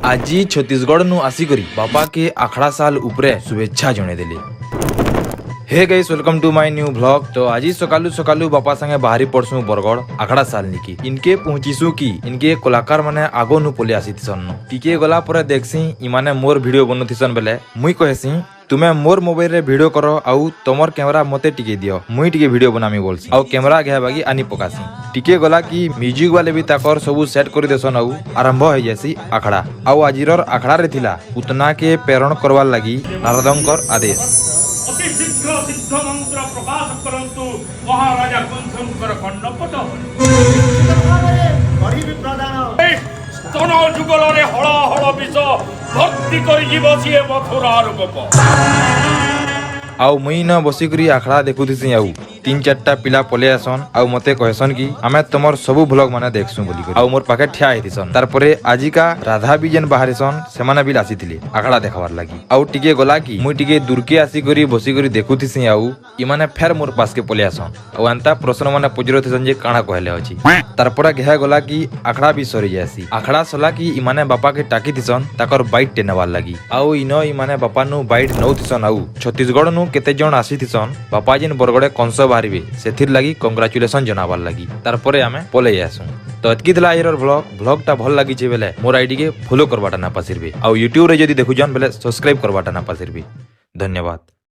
आज छत्तीसगढ़ नु आसिकरी बापा के आखड़ा साल उपरे शुभेच्छा जणे देले। Hey guys, welcome to my new vlog. तो आज सकालू सकालू बापा संगे बाहरी पड़सु बरगड़ आखड़ा साल निकी इनके पहुंचीसु की इनके कलाकार माने आगो नु पले आसीथिसन। टिके गला परे देखसी इमाने मोर वीडियो बनथिसन बेले मुई कहेसी तुमे मोर मोबाइल रे वीडियो करो आउ तमर कैमरा मते टिके दियो मुई टिके वीडियो बनामी बोलसी आउ कैमरा घे बागी आनी पकासी। टिके गला की म्यूजिक वाले भी ताकर सबु सेट कर देसन आउ आरंभ हो जासी आखड़ा। आउ आजिरर आखड़ा रे थिला उतना के प्रेरण करवार लगी नारदंकर आदेश। अति शीघ्र सिद्ध मंत्र प्रकाश करंतु महाराजा कुंथंकर खंडपट स्तन जुगल हल हल विष भक्ति कर जीव सी मथुरा रूप आउ मुई न बसिकरी आखड़ा देखुथिसी आउ 3-4टा पिला पले आसन आउ मते कहसन की आमे तमर सबु व्लॉग माने देखसु बोली कर आउ मोर पाके ठिया हेतिसन। तार परे आजिका राधा बिजन बाहरिसन सेमाने बिल आसीथिले आखड़ा देखबार लागि। आउ टिके गला की मुई टिके दूरके आसी करी बसी करी देखुथिसी आउ इमाने फेर मोर पास के पले आसन आउ अंता प्रश्न माने पुजरथिसन जे काणा कहले अछि। तार परे घेहा गला की आखड़ा भी सरी जासी। आखड़ा सला की इमाने बापा के टाकीथिसन ताकर बाइट टेनवार लागि आउ इनो इमाने बापा नु बाइट नौथिसन आउ छत्तीसगढ़ नु केते जण आसीथिसन बापा जिन बरगड़े कंस बाहरिबे सेथिर लागि कांग्रेचुलेशन जनाबार लागि। तार परे आमे पले आसु। तो एतकी दिला आइरर व्लॉग टा भल लागि छे बेले मोर आईडी के फॉलो करबाटा ना पासिरबे आउ यूट्यूब रे जदी देखु जन बेले सब्सक्राइब करबाटा ना पासिरबे। धन्यवाद।